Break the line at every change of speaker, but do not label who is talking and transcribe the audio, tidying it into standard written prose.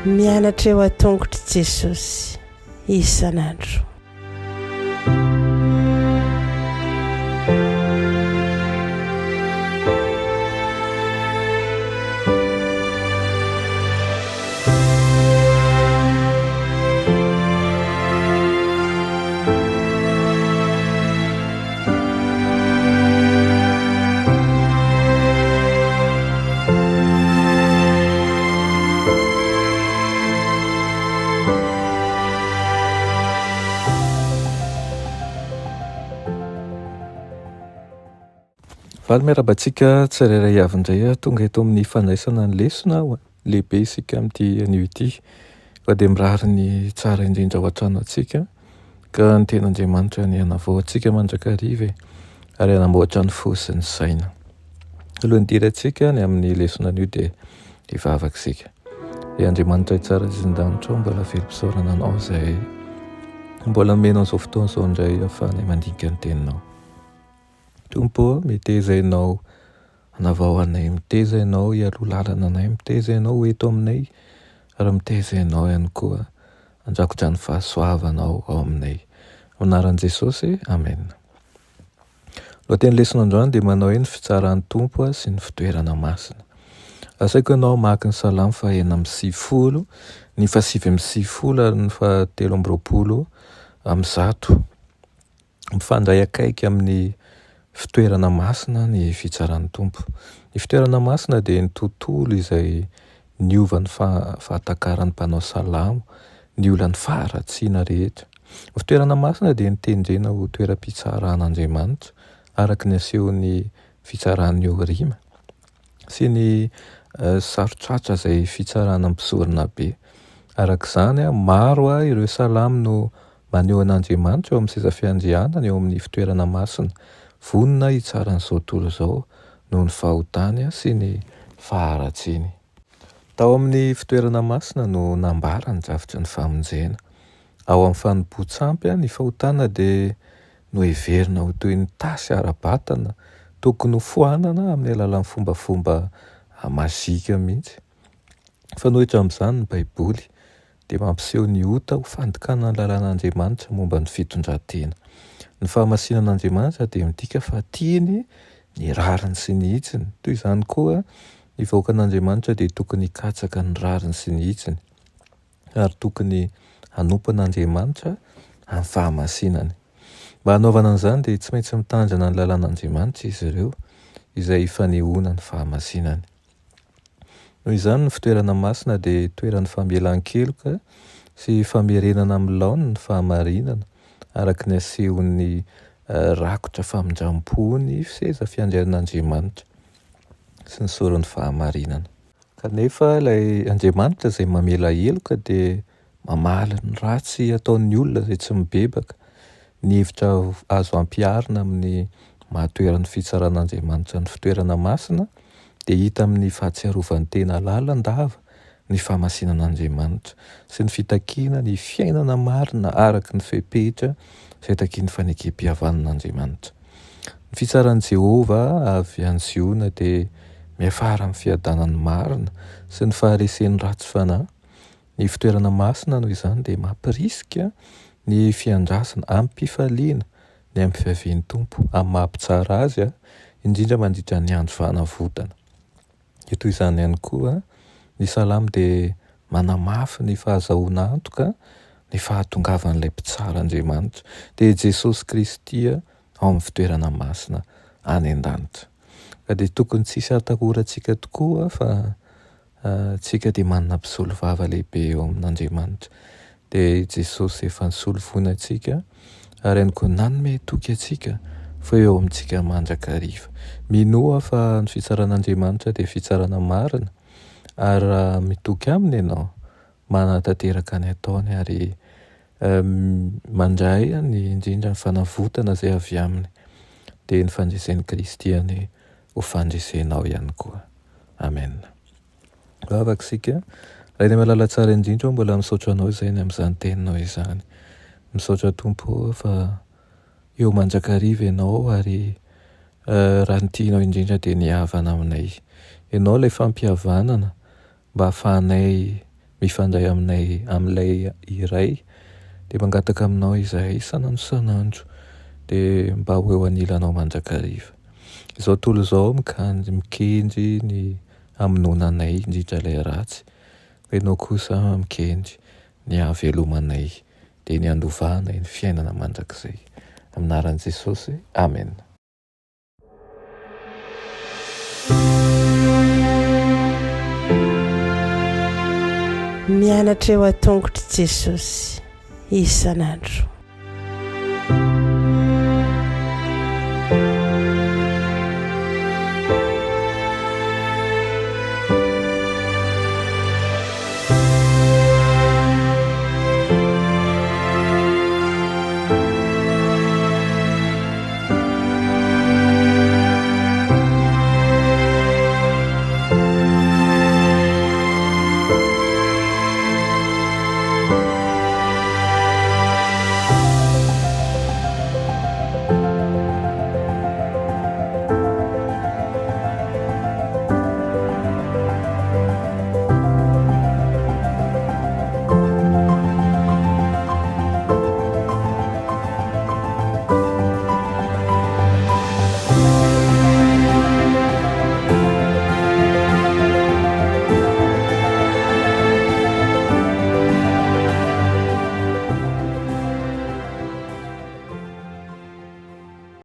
Mianatra eo an-tongotry Jesosy isan'andro.
Valy miarabantsika tsirairay avy indray tonga eto amin'ny fandraisana ny lesona lehibe isika amin'ity anio ity fa dia mirary ny tsara indrindra ao an-trano antsika ka ny ten'Andriamanitra ny hanavao antsika mandrakariva ary hanamboatra ny fo sy ny saina. Alohan'ny dirantsika ny amin'ny lesona anio dia hivavaka isika. Andriamanitra tsara zindanitra mbola velom-pisaorana anao izay mbola menao izao fotoana izao indray ahafahana mandinika ny teninao. Tompo, miteza ianao hanavao anay, miteza ianao hialoha lalana anay, miteza ianao eto aminay ary miteza ianao ihany koa handrakotra ny fahasoavanao ao aminay. Anaran'i Jesosy, amen. Lohateny lesona androany dia manao hoe ny fitsaran'ny Tompo sy ny fitoerana masina. Asaiko ianao mamaky ny Salamo 1:10, ny 7:10 ary ny 7:100 mifandray akaiky amin'ny fitoerana masina ny fitsaran'ny Tompo. Ny fitoerana masina dia ny tontolo izay niova ny fahatakaran'ny mpanao salamo, ny olan'ny faharatsiana rehetra. Ny fitoerana masina dia nitendrena ho toeram-pitsaran'Andriamanitra araka ny asehon'ny fitsaran'ny Orima sy ny sarotratra izay fitsarana mpisorona be. Arak'izany maro ireo salamo no maneho an'Andriamanitra eo amin'ny seza fiandrianana eo amin'ny fitoerana masina. Vonona hitsaran'izao tontolo izao noho ny fahotany sy ny faharatsiany. Tao amin'ny fitoerana masina no nambara ny drafitra ny famonjena. Ao amin'ny fanompoan-tsampy ny fahotana dia no heverina ho toy ny tasy ara-batana tokony ho foanana amin'ny alalan'ny fombafomba mazika mihitsy. Fanohitra amin'izany ny Baiboly dia mampiseho ny ota ho fandokana ny lalàn'Andriamanitra momba ny fitondran-tena. Ny fahamasinan'Andriamanitra dia midika fa tiany ny rariny sy ny hitsiny. Toy izany koa ny vahoaka an'Andriamanitra dia tokony hikatsaka ny rariny sy ny hitsiny ary tokony hanompo an'Andriamanitra amin'ny fahamasinany. Mba hanaovana an'izany dia tsy maintsy mitandrina ny lalàn'Andriamanitra izy ireo izay fanehoana ny fahamasinany. Noho izany ny fitoerana masina dia toeran'ny famelan-keloka sy famerenana amin'ny laona ny fahamarinana araka ny asehon'ny rakotra famindram-po ny seza fiandrianan'Andriamanitra sy ny soron'ny fahamarinana. Kanefa ilay Andriamanitra izay mamela heloka dia mamaly ny ratsy ataon'ny olona izay tsy mibebaka. Ny hevitra azo ampiharina amin'ny mahatoeran'ny fitsaran'Andriamanitra ny fitoerana masina dia hita amin'ny fahatsiarovany tena lalandava ny fahamasinan'Andriamanitra sy ny fitakiana ny fiainana marina araka ny fepetra izay takian'ny fanekem-pihavanan'Andriamanitra. Ny fitsaran'i Jehovah avy anziona dia miafara amin'ny fiadanany marina sy ny faharesen'ny ratsy fanahy. Ny fitoerana masina noho izany dia mampirisika ny fiandrasana amin'ny mpifaliana ny amin'ny fiavian'ny Tompo amin'ny mampitsara azy indrindra mandritra ny andro fanavotana. Toy izany ihany koa ny salamo dia manamafy ny fahazahoana antoka ny fahatongavan'ilay mpitsara Andriamanitra dia Jesosy Kristy ao amin'ny fitoerana masina any an-danitra. Ka dia tokony tsisy atahorantsika tokoa fa tsika dia manana mpisolo vava lehibe eo amin'Andriamanitra. Dia Jesosy efa nisolo voina antsika ary ihany koa nanome toky antsika fa eo amintsika mandrakariva. Minoa fa ny fitsaran'Andriamanitra dia fitsarana marina ary raha mitoky aminy ianao manatanteraka ny ataony ary mandray ny indrindra ny fanavotana izay avy aminy dia ny fandresen'ny Kristiany ho fandresenao ihany koa. Amen. Vavaka isika, raha ny malala tsara indrindra mbola misaotra anao izay ny amin'izany teninao izany. Misaotra Tompo fa eo mandrakariva ianao ary raha ny tianao indrindra dia ny havana aminay. Ianao ilay fampihavanana mba hahafahanay mifandray aminay amin'ilay iray, dia mangataka aminao izahay isanandro dia mba ho eo anilanao mandrakariva. Izao tontolo izao mikendry ny hamononanay indrindra ilay ratsy, fa ianao kosa mikendry ny hahavelomanay dia ny handovanay ny fiainana mandrakizay. Aminaran'i Jesosy, amen.
Mianatra eo an-tongotry Jesosy isanandro.